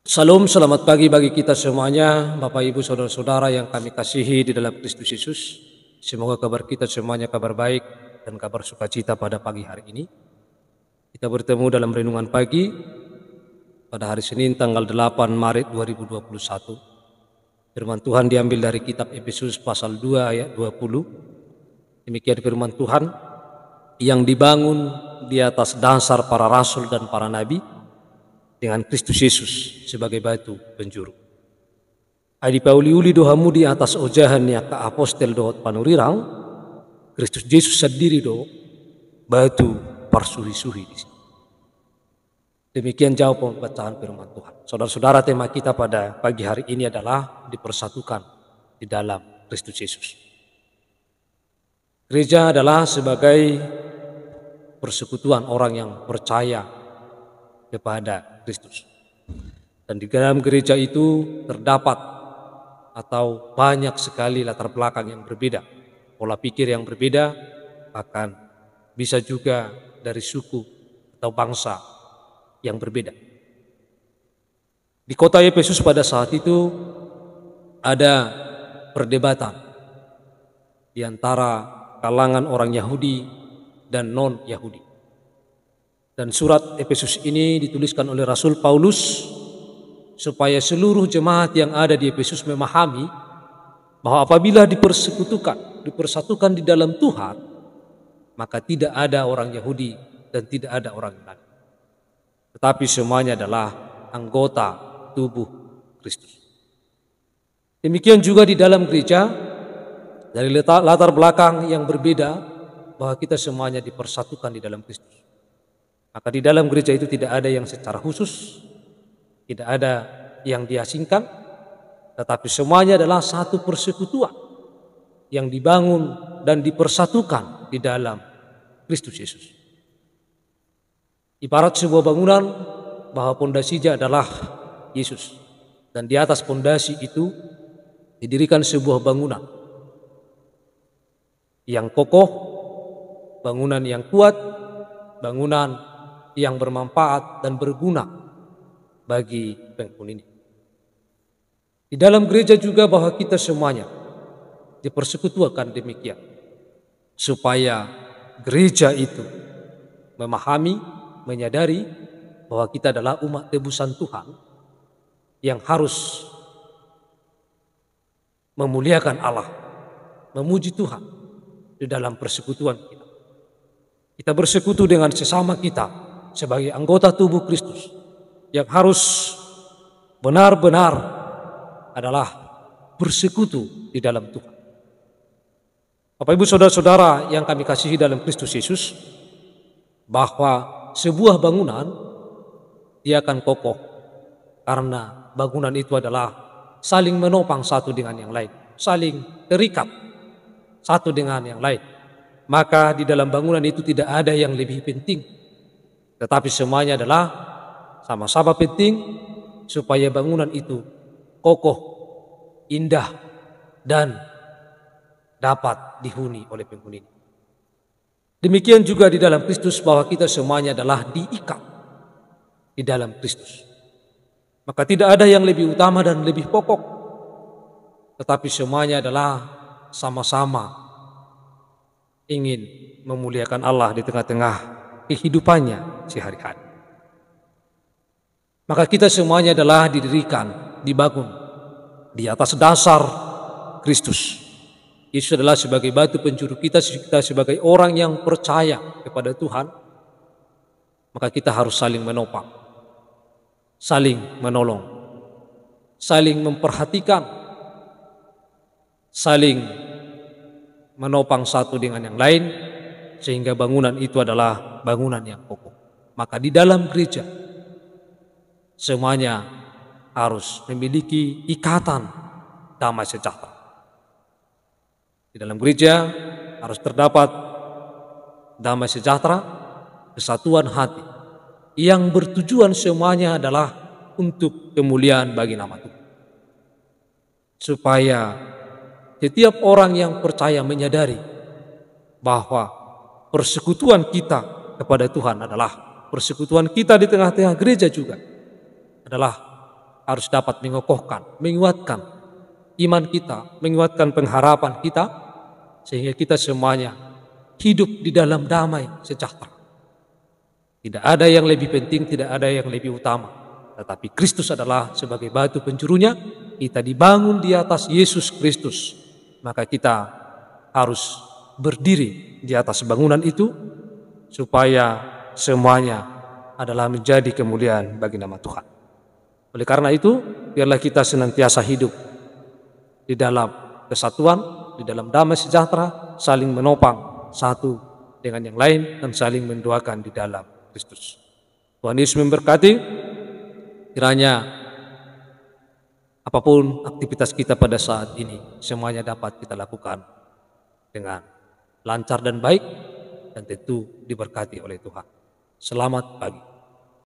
Salam, selamat pagi bagi kita semuanya, Bapak Ibu Saudara-saudara yang kami kasihi di dalam Kristus Yesus. Semoga kabar kita semuanya kabar baik dan kabar sukacita pada pagi hari ini. Kita bertemu dalam renungan pagi pada hari Senin tanggal 8 Maret 2021. Firman Tuhan diambil dari kitab Efesus pasal 2 ayat 20. Demikian firman Tuhan, yang dibangun di atas dasar para rasul dan para nabi, dengan Kristus Yesus sebagai batu penjuru. Adi pauliuli dohamu di atas ojahan ya ka apostel dohot panurirang, Kristus Yesus sendiri do batu parsuhi-suhi di sini. Demikian jawab pembacaan firman Tuhan. Saudara-saudara, tema kita pada pagi hari ini adalah dipersatukan di dalam Kristus Yesus. Gereja adalah sebagai persekutuan orang yang percaya kepada Kristus. Dan di dalam gereja itu terdapat atau banyak sekali latar belakang yang berbeda, pola pikir yang berbeda, bahkan bisa juga dari suku atau bangsa yang berbeda. Di kota Efesus pada saat itu ada perdebatan di antara kalangan orang Yahudi dan non-Yahudi. Dan surat Efesus ini dituliskan oleh Rasul Paulus supaya seluruh jemaat yang ada di Efesus memahami bahwa apabila dipersatukan di dalam Tuhan, maka tidak ada orang Yahudi dan tidak ada orang Yunani. Tetapi semuanya adalah anggota tubuh Kristus. Demikian juga di dalam gereja, dari latar belakang yang berbeda, bahwa kita semuanya dipersatukan di dalam Kristus. Maka di dalam gereja itu tidak ada yang secara khusus, tidak ada yang diasingkan, tetapi semuanya adalah satu persekutuan yang dibangun dan dipersatukan di dalam Kristus Yesus. Ibarat sebuah bangunan bahwa pondasinya adalah Yesus, dan di atas pondasi itu didirikan sebuah bangunan yang kokoh, bangunan yang kuat, bangunan yang bermanfaat dan berguna bagi penghuni. Di dalam gereja juga bahwa kita semuanya dipersekutukan demikian, supaya gereja itu memahami, menyadari bahwa kita adalah umat tebusan Tuhan yang harus memuliakan Allah, memuji Tuhan di dalam persekutuan kita. Kita bersekutu dengan sesama kita sebagai anggota tubuh Kristus yang harus benar-benar adalah bersekutu di dalam Tuhan. Bapak Ibu Saudara-saudara yang kami kasihi dalam Kristus Yesus, bahwa sebuah bangunan dia akan kokoh karena bangunan itu adalah saling menopang satu dengan yang lain, saling terikat satu dengan yang lain. Maka di dalam bangunan itu tidak ada yang lebih penting, tetapi semuanya adalah sama-sama penting supaya bangunan itu kokoh, indah, dan dapat dihuni oleh penghuni. Demikian juga di dalam Kristus, bahwa kita semuanya adalah diikat di dalam Kristus. Maka tidak ada yang lebih utama dan lebih pokok, tetapi semuanya adalah sama-sama ingin memuliakan Allah di tengah-tengah kehidupannya sehari-hari. Maka kita semuanya adalah didirikan, dibangun di atas dasar Kristus. Yesus adalah sebagai batu penjuru kita sebagai orang yang percaya kepada Tuhan. Maka kita harus saling menopang, saling menolong, saling memperhatikan, saling menopang satu dengan yang lain, sehingga bangunan itu adalah bangunan yang kokoh. Maka di dalam gereja semuanya harus memiliki ikatan damai sejahtera. Di dalam gereja harus terdapat damai sejahtera, kesatuan hati yang bertujuan semuanya adalah untuk kemuliaan bagi nama Tuhan. Supaya setiap orang yang percaya menyadari bahwa persekutuan kita kepada Tuhan adalah persekutuan kita di tengah-tengah gereja juga adalah harus dapat mengokohkan, menguatkan iman kita, menguatkan pengharapan kita, sehingga kita semuanya hidup di dalam damai sejahtera. Tidak ada yang lebih penting, tidak ada yang lebih utama. Tetapi Kristus adalah sebagai batu penjurunya, kita dibangun di atas Yesus Kristus. Maka kita harus berdiri di atas bangunan itu, supaya semuanya adalah menjadi kemuliaan bagi nama Tuhan. Oleh karena itu, biarlah kita senantiasa hidup di dalam kesatuan, di dalam damai sejahtera, saling menopang satu dengan yang lain, dan saling mendoakan di dalam Kristus. Tuhan Yesus memberkati. Kiranya apapun aktivitas kita pada saat ini, semuanya dapat kita lakukan dengan lancar dan baik, dan tentu diberkati oleh Tuhan. Selamat pagi.